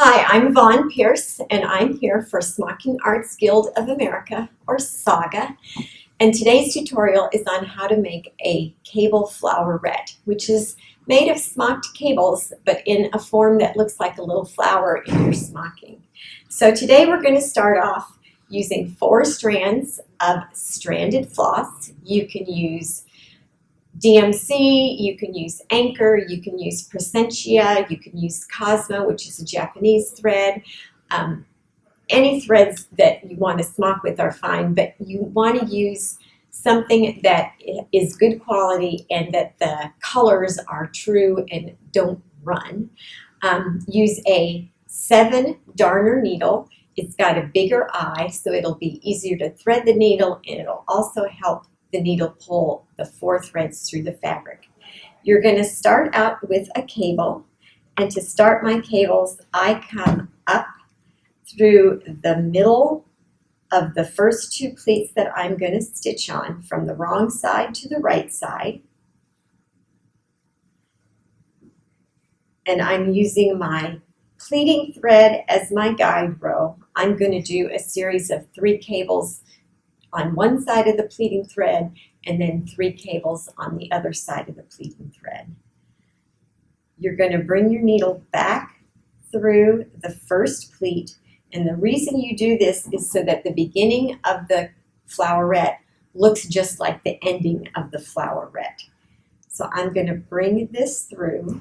Hi, I'm Vaune Pierce, and I'm here for Smocking Arts Guild of America, or SAGA, and today's tutorial is on how to make a cable flowerette, which is made of smocked cables, but in a form that looks like a little flower in your smocking. So today we're going to start off using 4 strands of stranded floss. You can use DMC, you can use Anchor, you can use Presentia, you can use Cosmo, which is a Japanese thread. Any threads that you want to smock with are fine, but you want to use something that is good quality and that the colors are true and don't run. Use a 7 darner needle. It's got a bigger eye, so it'll be easier to thread the needle, and it'll also help the needle pull the 4 threads through the fabric. You're going to start out with a cable, and to start my cables, I come up through the middle of the first 2 pleats that I'm going to stitch on, from the wrong side to the right side. And I'm using my pleating thread as my guide row. I'm going to do a series of 3 cables on one side of the pleating thread and then 3 cables on the other side of the pleating thread. You're going to bring your needle back through the first pleat, and the reason you do this is so that the beginning of the flowerette looks just like the ending of the flowerette. So I'm going to bring this through,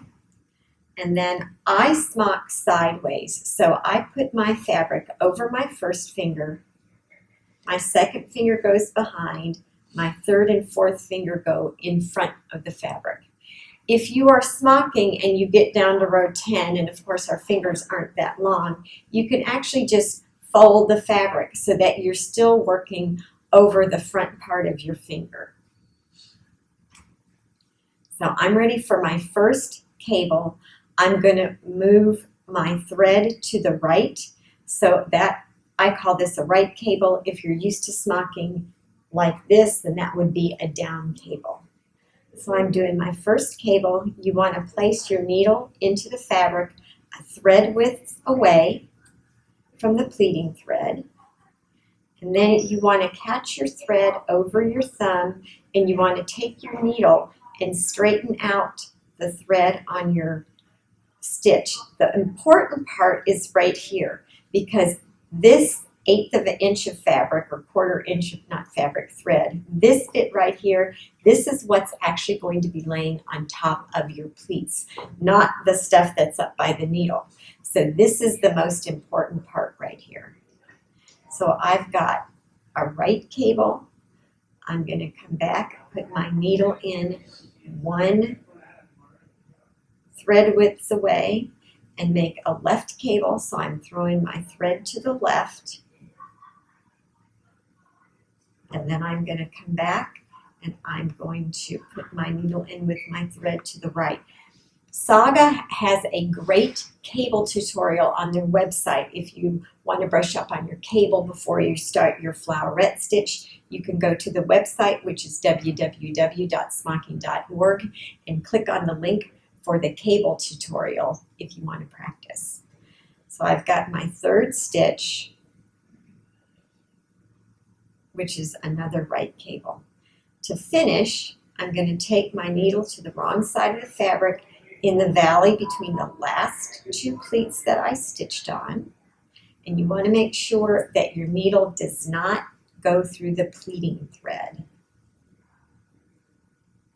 and then I smock sideways. So I put my fabric over my first finger, my second finger goes behind, my third and fourth finger go in front of the fabric. If you are smocking and you get down to row 10, and of course our fingers aren't that long, you can actually just fold the fabric so that you're still working over the front part of your finger. So I'm ready for my first cable. I'm going to move my thread to the right, so that I call this a right cable. If you're used to smocking like this, then that would be a down cable. So I'm doing my first cable. You want to place your needle into the fabric a thread width away from the pleating thread. And then you want to catch your thread over your thumb, and you want to take your needle and straighten out the thread on your stitch. The important part is right here, because this 1/8 of an inch of fabric, or 1/4 inch of, not fabric, thread, this bit right here, this is what's actually going to be laying on top of your pleats, not the stuff that's up by the needle. So this is the most important part right here. So I've got a right cable. I'm going to come back, put my needle in 1 thread widths away, and make a left cable. So I'm throwing my thread to the left, and then I'm going to come back and I'm going to put my needle in with my thread to the right. Saga has a great cable tutorial on their website. If you want to brush up on your cable before you start your flowerette stitch, you can go to the website, which is www.smocking.org, and click on the link for the cable tutorial if you want to practice. So I've got my 3rd stitch, which is another right cable. To finish, I'm going to take my needle to the wrong side of the fabric in the valley between the last 2 pleats that I stitched on. And you want to make sure that your needle does not go through the pleating thread.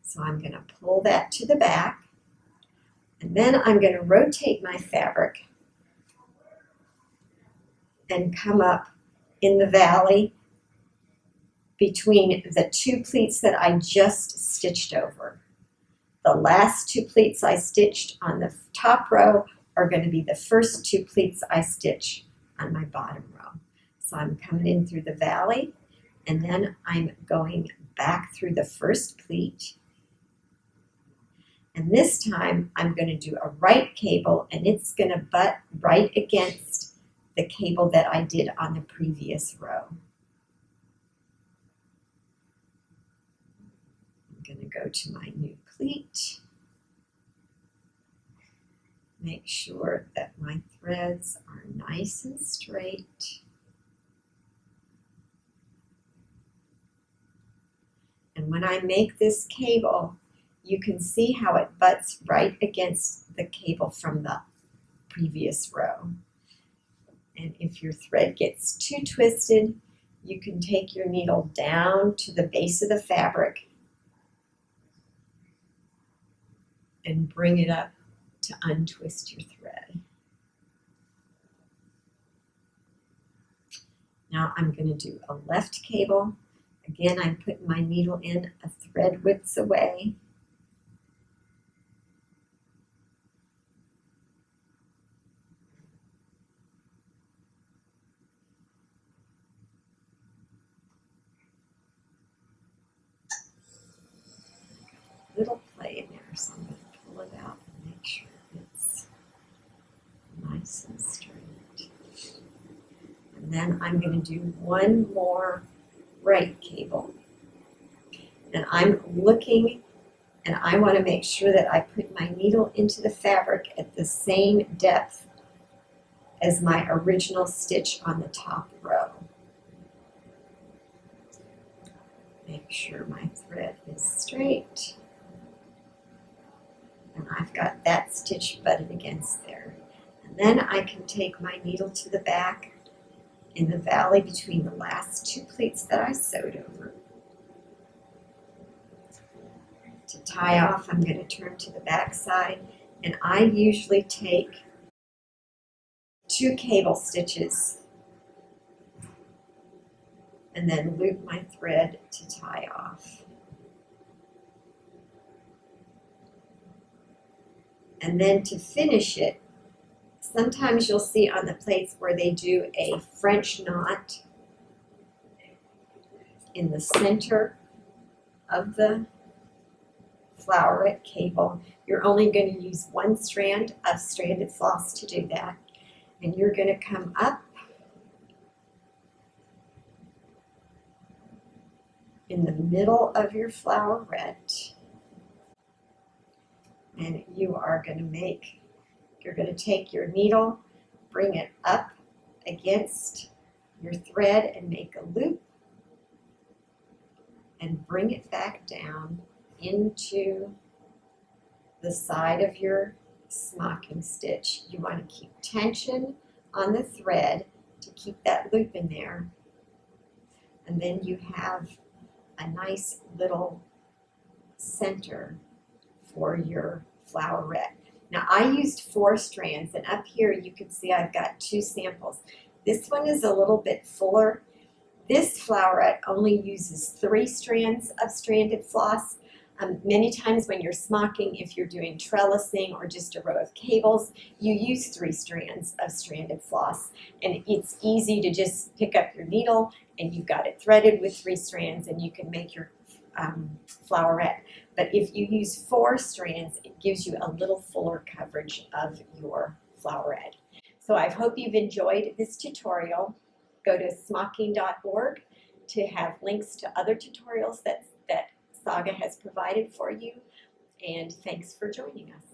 So I'm going to pull that to the back, and then I'm going to rotate my fabric and come up in the valley between the 2 pleats that I just stitched over. The last 2 pleats I stitched on the top row are going to be the first 2 pleats I stitch on my bottom row. So I'm coming in through the valley, and then I'm going back through the first pleat. And this time I'm going to do a right cable, and it's going to butt right against the cable that I did on the previous row. I'm going to go to my new pleat, Make sure that my threads are nice and straight. And when I make this cable, you can see how it butts right against the cable from the previous row. And if your thread gets too twisted, you can take your needle down to the base of the fabric and bring it up to untwist your thread. Now I'm going to do a left cable. Again, I'm putting my needle in a thread width away. Little play in there, so I'm going to pull it out and make sure it's nice and straight. And then I'm going to do one more right cable. And I'm looking, and I want to make sure that I put my needle into the fabric at the same depth as my original stitch on the top row. Make sure my thread is straight. And I've got that stitch butted against there. And then I can take my needle to the back in the valley between the last two pleats that I sewed over. To tie off, I'm going to turn to the back side, and I usually take 2 cable stitches and then loop my thread to tie off. And then to finish it, sometimes you'll see on the plates where they do a French knot in the center of the flowerette cable. You're only going to use 1 strand of stranded floss to do that. And you're going to come up in the middle of your flowerette, and you're going to take your needle, bring it up against your thread and make a loop, and bring it back down into the side of your smocking stitch. You want to keep tension on the thread to keep that loop in there, and then you have a nice little center for your flowerette. Now I used 4 strands, and up here you can see I've got 2 samples. This one is a little bit fuller. This flowerette only uses 3 strands of stranded floss. Many times when you're smocking, if you're doing trellising or just a row of cables, you use 3 strands of stranded floss. And it's easy to just pick up your needle and you've got it threaded with 3 strands and you can make your flowerette. But if you use 4 strands, it gives you a little fuller coverage of your flowerette. So I hope you've enjoyed this tutorial. Go to smocking.org to have links to other tutorials that Saga has provided for you. And thanks for joining us.